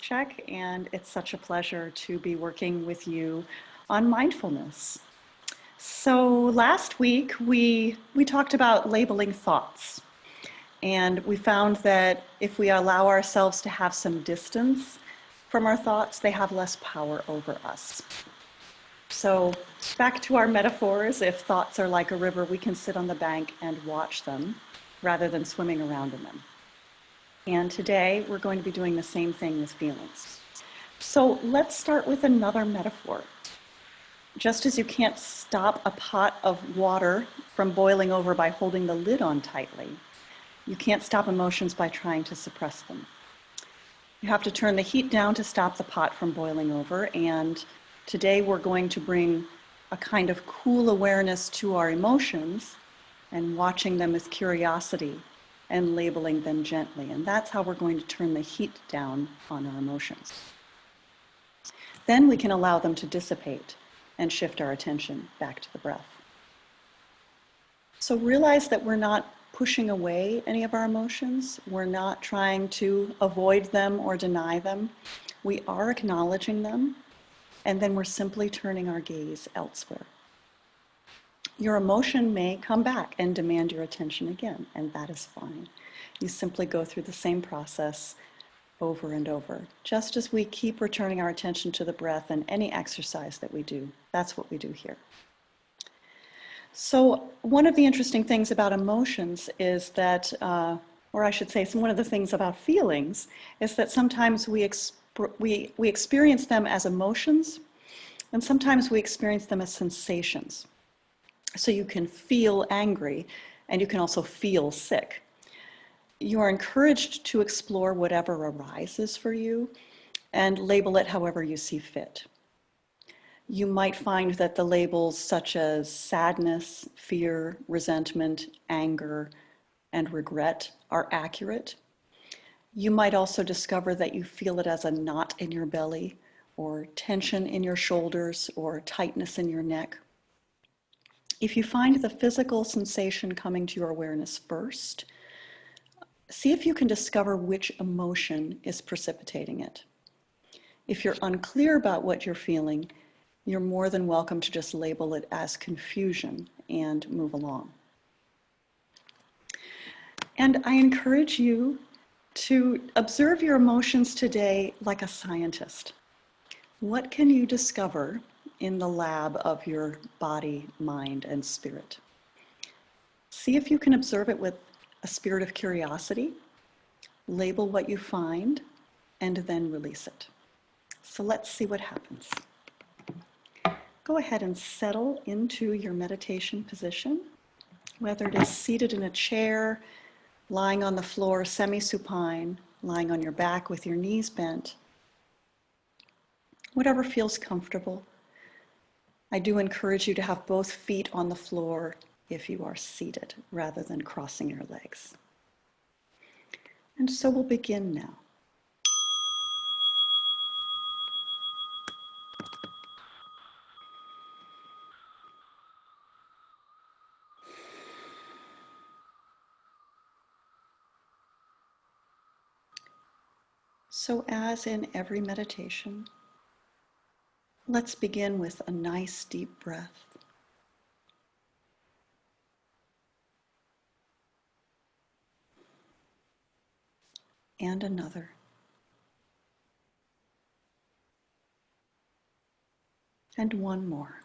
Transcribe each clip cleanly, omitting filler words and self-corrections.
Hurst-Wajszczuk, and it's such a pleasure to be working with you on mindfulness. So last week we talked about labeling thoughts, and we found that if we allow ourselves to have some distance from our thoughts, they have less power over us. So back to our metaphors, if thoughts are like a river, we can sit on the bank and watch them rather than swimming around in them. And today we're going to be doing the same thing with feelings. So let's start with another metaphor. Just as you can't stop a pot of water from boiling over by holding the lid on tightly, you can't stop emotions by trying to suppress them. You have to turn the heat down to stop the pot from boiling over, and today we're going to bring a kind of cool awareness to our emotions and watching them with curiosity and labeling them gently. And that's how we're going to turn the heat down on our emotions. Then we can allow them to dissipate and shift our attention back to the breath. So realize that we're not pushing away any of our emotions. We're not trying to avoid them or deny them. We are acknowledging them, and then we're simply turning our gaze elsewhere. Your emotion may come back and demand your attention again, and that is fine. You simply go through the same process over and over. Just as we keep returning our attention to the breath in any exercise that we do, that's what we do here. So one of the interesting things about emotions is that, or I should say, one of the things about feelings is that sometimes we experience them as emotions, and sometimes we experience them as sensations. So you can feel angry, and you can also feel sick. You are encouraged to explore whatever arises for you and label it however you see fit. You might find that the labels such as sadness, fear, resentment, anger, and regret are accurate. You might also discover that you feel it as a knot in your belly, or tension in your shoulders, or tightness in your neck. If you find the physical sensation coming to your awareness first, see if you can discover which emotion is precipitating it. If you're unclear about what you're feeling, you're more than welcome to just label it as confusion and move along. And I encourage you to observe your emotions today like a scientist. What can you discover in the lab of your body, mind, and spirit? See if you can observe it with a spirit of curiosity, label what you find, and then release it. So let's see what happens. Go ahead and settle into your meditation position, whether it is seated in a chair, lying on the floor, semi-supine, lying on your back with your knees bent, whatever feels comfortable. I do encourage you to have both feet on the floor if you are seated, rather than crossing your legs. And so we'll begin now. So as in every meditation, let's begin with a nice deep breath. And another. And one more.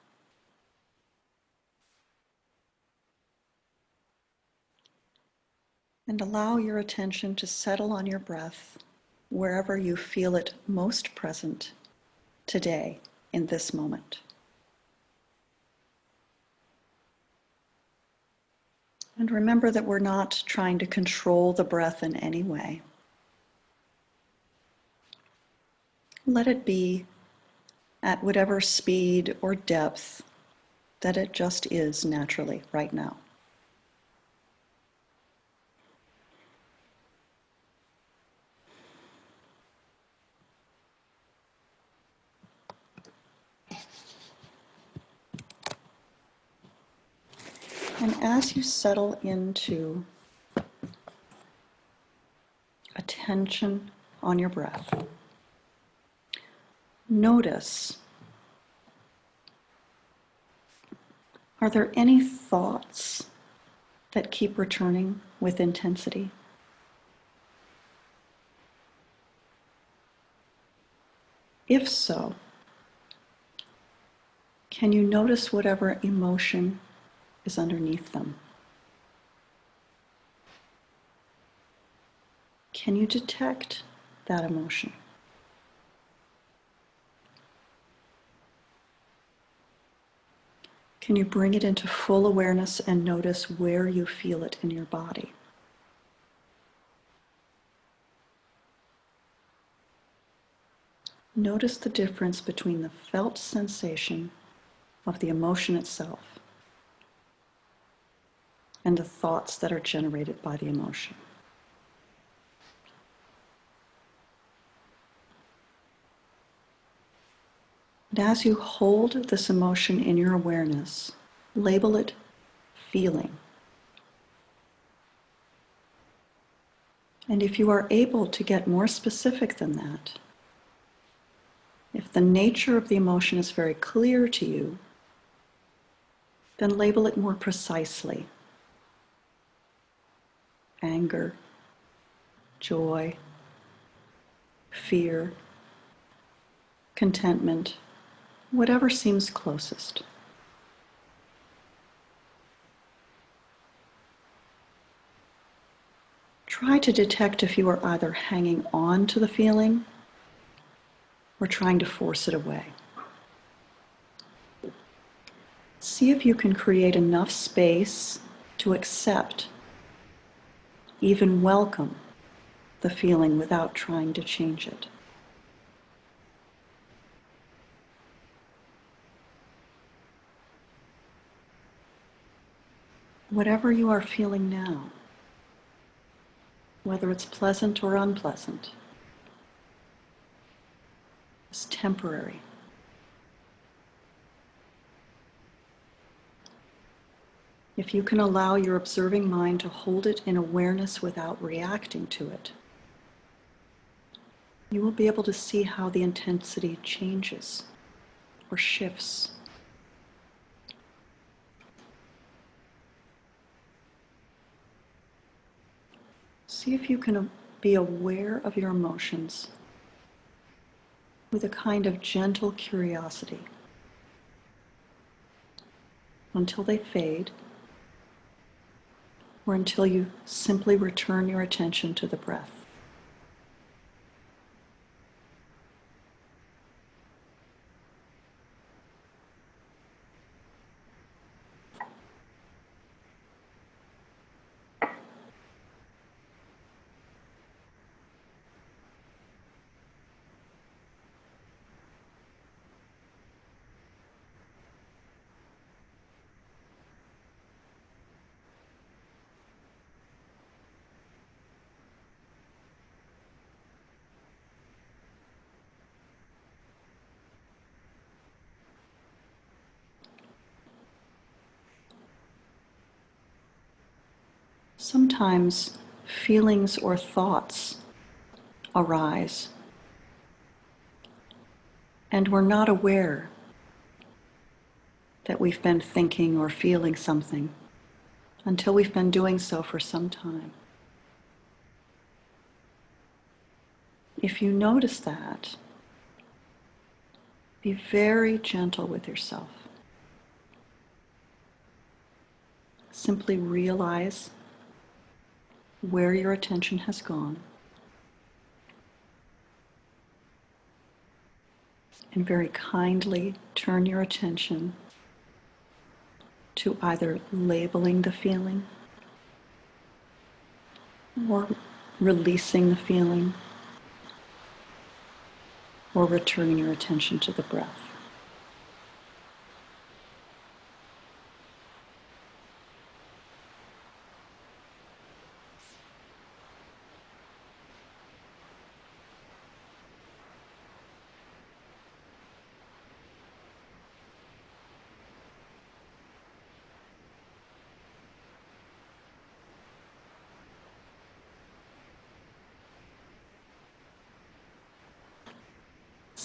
And allow your attention to settle on your breath wherever you feel it most present today in this moment. And remember that we're not trying to control the breath in any way. Let it be at whatever speed or depth that it just is naturally right now. And as you settle into attention on your breath, notice, are there any thoughts that keep returning with intensity? If so, can you notice whatever emotion is underneath them? Can you detect that emotion? Can you bring it into full awareness and notice where you feel it in your body? Notice the difference between the felt sensation of the emotion itself and the thoughts that are generated by the emotion. And as you hold this emotion in your awareness, label it feeling. And if you are able to get more specific than that, if the nature of the emotion is very clear to you, then label it more precisely. Anger, joy, fear, contentment, whatever seems closest. Try to detect if you are either hanging on to the feeling or trying to force it away. See if you can create enough space to accept, even welcome, the feeling without trying to change it. Whatever you are feeling now, whether it's pleasant or unpleasant, is temporary. If you can allow your observing mind to hold it in awareness without reacting to it, you will be able to see how the intensity changes or shifts. See if you can be aware of your emotions with a kind of gentle curiosity until they fade, or until you simply return your attention to the breath. Sometimes feelings or thoughts arise, and we're not aware that we've been thinking or feeling something until we've been doing so for some time. If you notice that, be very gentle with yourself. Simply realize where your attention has gone, and very kindly turn your attention to either labeling the feeling or releasing the feeling or returning your attention to the breath.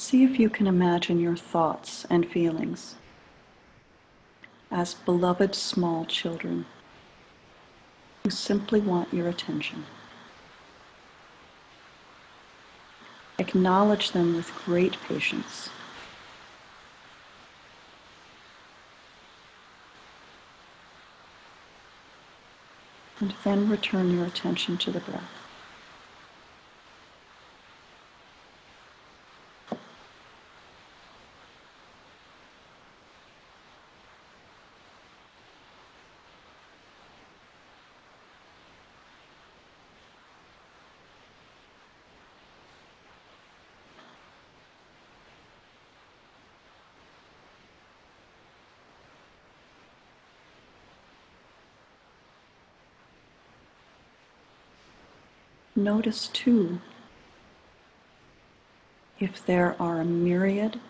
see if you can imagine your thoughts and feelings as beloved small children who simply want your attention. Acknowledge them with great patience. And then return your attention to the breath. Notice too if there are a myriad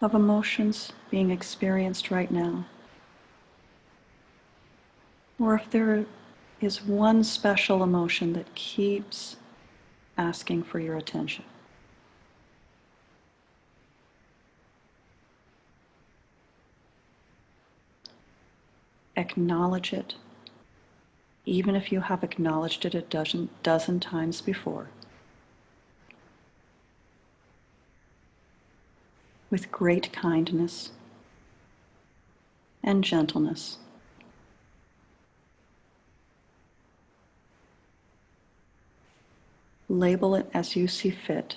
of emotions being experienced right now, or if there is one special emotion that keeps asking for your attention. Acknowledge it, even if you have acknowledged it a dozen times before, with great kindness and gentleness. Label it as you see fit,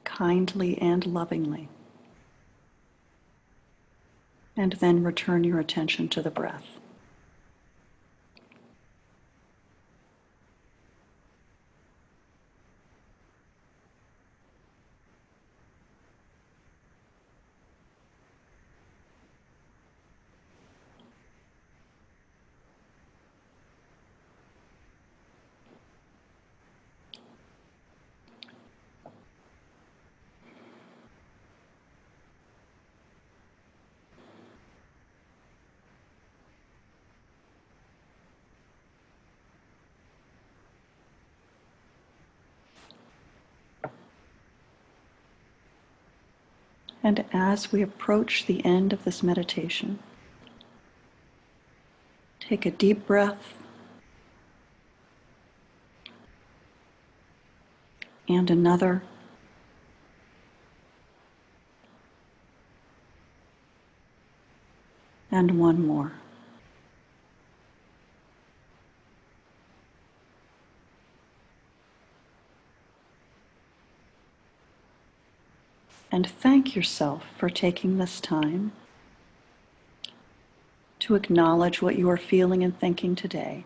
kindly and lovingly, and then return your attention to the breath. And as we approach the end of this meditation, take a deep breath and another. And one more. And thank yourself for taking this time to acknowledge what you are feeling and thinking today.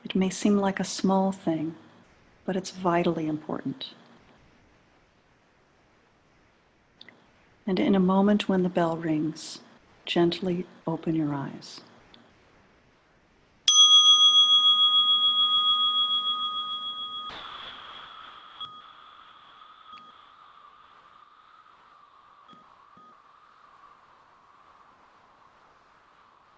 It may seem like a small thing, but it's vitally important. And in a moment when the bell rings, gently open your eyes.